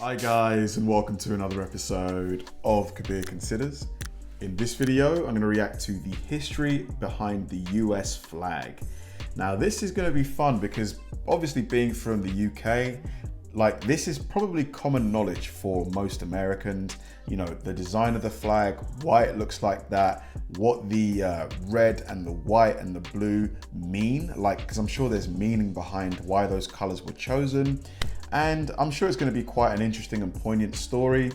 Hi guys, and welcome to another episode of Kabir Considers. In this video, I'm going to react to the history behind the US flag. Now this is going to be fun because obviously being from the UK, this is probably common knowledge for most Americans. You know, the design of the flag, why it looks like that, what the red and the white and the blue mean, because I'm sure there's meaning behind why those colors were chosen. And I'm sure it's going to be quite an interesting and poignant story.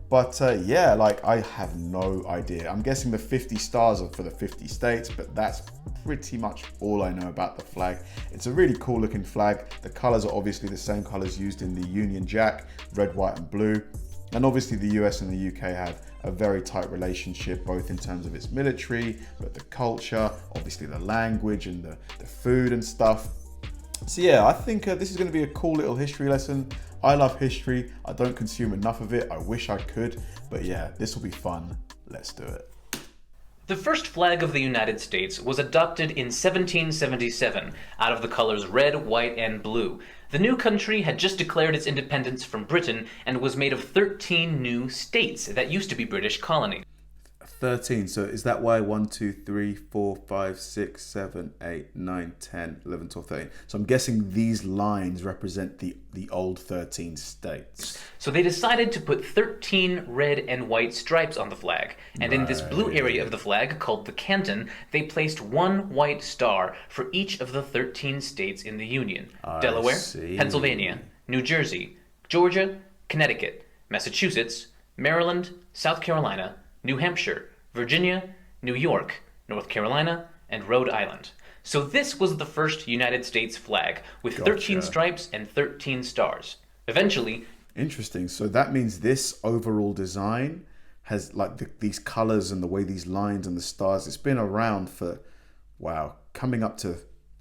But I have no idea. I'm guessing the 50 stars are for the 50 states, but that's pretty much all I know about the flag. It's a really cool looking flag. The colors are obviously the same colors used in the Union Jack, red, white and blue. And obviously the US and the UK have a very tight relationship, both in terms of its military, but the culture, obviously the language and the food and stuff. So yeah, I think this is going to be a cool little history lesson. I love history. I don't consume enough of it. I wish I could, but yeah, this will be fun. Let's do it. The first flag of the United States was adopted in 1777 out of the colors red, white, and blue. The new country had just declared its independence from Britain and was made of 13 new states that used to be British colonies. 13, so is that why 1, 2, 3, 4, 5, 6, 7, 8, 9, 10, 11, 12, 13? So I'm guessing these lines represent the old 13 states. So they decided to put 13 red and white stripes on the flag. And in this blue area of the flag, called the canton, they placed one white star for each of the 13 states in the Union. Delaware, Pennsylvania, New Jersey, Georgia, Connecticut, Massachusetts, Maryland, South Carolina, New Hampshire, Virginia, New York, North Carolina, and Rhode Island. So this was the first United States flag with 13 stripes and 13 stars. Eventually... Interesting. So that means this overall design has these colors and the way these lines and the stars, it's been around for, coming up to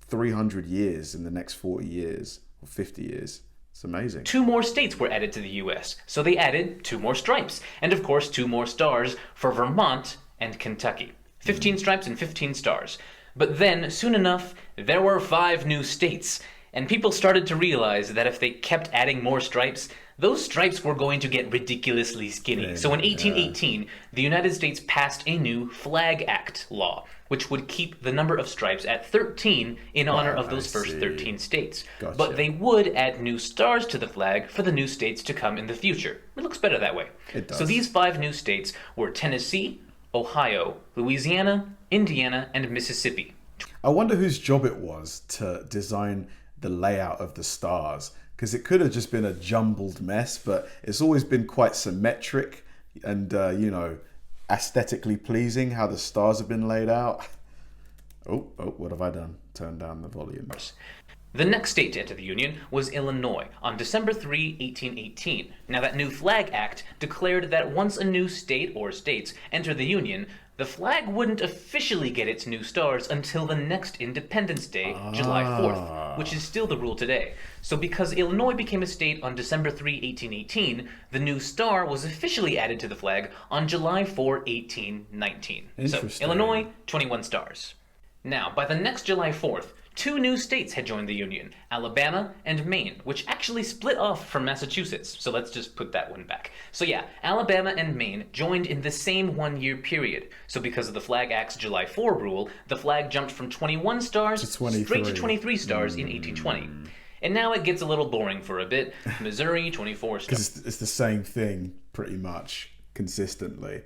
300 years in the next 40 years or 50 years. It's amazing. 2 more states were added to the US, so they added 2 more stripes, and of course 2 more stars for Vermont and Kentucky. 15 stripes and 15 stars. But then, soon enough, there were 5 new states, and people started to realize that if they kept adding more stripes, those stripes were going to get ridiculously skinny. So in 1818, the United States passed a new Flag Act law, which would keep the number of stripes at 13 in honor of those first 13 states. Gotcha. But they would add new stars to the flag for the new states to come in the future. It looks better that way. It does. So these 5 new states were Tennessee, Ohio, Louisiana, Indiana, and Mississippi. I wonder whose job it was to design the layout of the stars, because it could have just been a jumbled mess, but it's always been quite symmetric and, aesthetically pleasing how the stars have been laid out. Oh, what have I done? Turn down the volume. The next state to enter the Union was Illinois on December 3, 1818. Now that new Flag Act declared that once a new state or states enter the Union, the flag wouldn't officially get its new stars until the next Independence Day, July 4th, which is still the rule today. So because Illinois became a state on December 3, 1818, the new star was officially added to the flag on July 4, 1819. So Illinois, 21 stars. Now, by the next July 4th, 2 new states had joined the Union, Alabama and Maine, which actually split off from Massachusetts. So let's just put that one back. So yeah, Alabama and Maine joined in the same 1-year period. So because of the Flag Act's July 4 rule, the flag jumped from 21 stars straight to 23 stars in 1820. And now it gets a little boring for a bit. Missouri, 24 stars. Because it's the same thing pretty much consistently.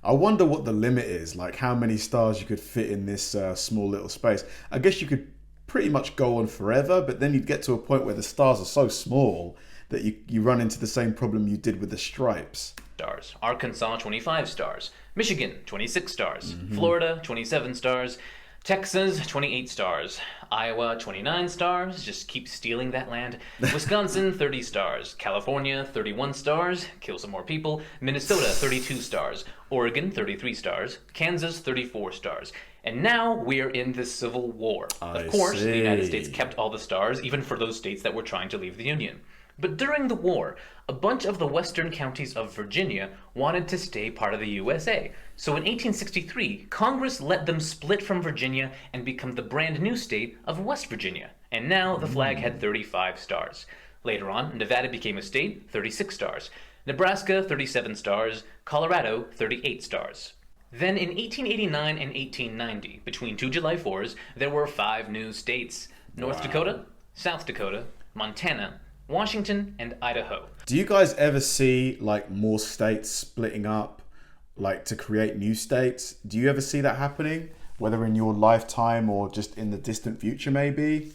I wonder what the limit is, how many stars you could fit in this small little space. I guess you could pretty much go on forever, but then you'd get to a point where the stars are so small that you run into the same problem you did with the stripes. Stars. Arkansas, 25 stars. Michigan, 26 stars. Florida, 27 stars. Texas, 28 stars. Iowa, 29 stars. Just keep stealing that land. Wisconsin, 30 stars. California, 31 stars. Kill some more people. Minnesota, 32 stars. Oregon, 33 stars. Kansas, 34 stars. And now we're in the Civil War. Of course, the United States kept all the stars, even for those states that were trying to leave the Union. But during the war, a bunch of the western counties of Virginia wanted to stay part of the USA. So in 1863, Congress let them split from Virginia and become the brand new state of West Virginia. And now the flag had 35 stars. Later on, Nevada became a state, 36 stars. Nebraska, 37 stars. Colorado, 38 stars. Then in 1889 and 1890, between two July 4s, there were 5 new states: North Dakota, South Dakota, Montana, Washington, and Idaho. Do you guys ever see like more states splitting up, like to create new states? Do you ever see that happening, whether in your lifetime or just in the distant future maybe?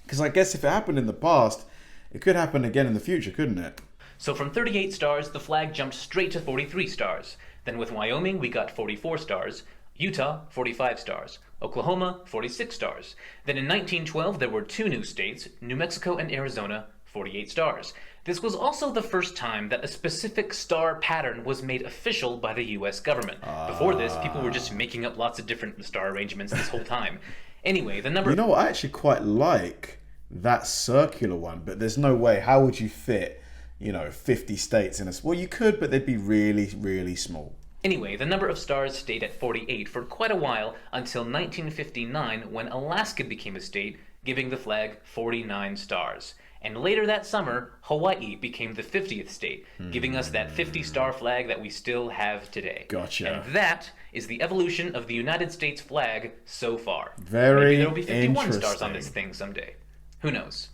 Because I guess if it happened in the past, it could happen again in the future, couldn't it? So from 38 stars, the flag jumped straight to 43 stars. Then with Wyoming, we got 44 stars. Utah, 45 stars. Oklahoma, 46 stars. Then in 1912, there were 2 new states, New Mexico and Arizona, 48 stars. This was also the first time that a specific star pattern was made official by the US government. Before this, people were just making up lots of different star arrangements this whole time. Anyway, the number... You know what? I actually quite like that circular one, but there's no way. How would you fit, 50 states in a... Well, you could, but they'd be really, really small. Anyway, the number of stars stayed at 48 for quite a while until 1959, when Alaska became a state, giving the flag 49 stars. And later that summer, Hawaii became the 50th state, giving us that 50-star flag that we still have today. Gotcha. And that is the evolution of the United States flag so far. Very Maybe there will be 51 stars on interesting. this thing someday. Who knows?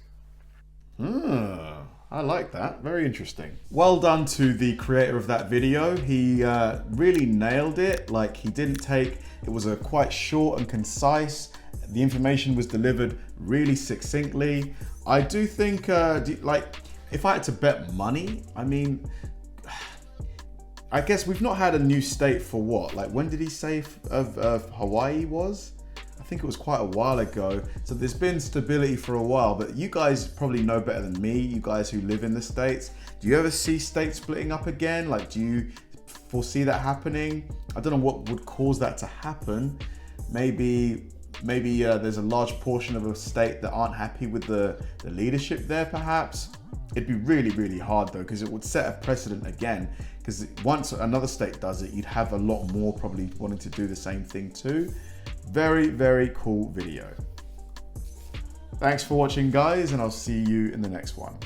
I like that. Very interesting. Well done to the creator of that video. He really nailed it. Like, he didn't take... It was a quite short and concise. The information was delivered really succinctly. I do think, if I had to bet money, I mean, I guess we've not had a new state for what? Like, when did he say of Hawaii was? I think it was quite a while ago. So there's been stability for a while, but you guys probably know better than me, you guys who live in the States. Do you ever see states splitting up again? Like, do you foresee that happening? I don't know what would cause that to happen. Maybe there's a large portion of a state that aren't happy with the leadership there, perhaps. It'd be really, really hard though, because it would set a precedent again. Because once another state does it, you'd have a lot more probably wanting to do the same thing too. Very, very cool video. Thanks for watching, guys, and I'll see you in the next one.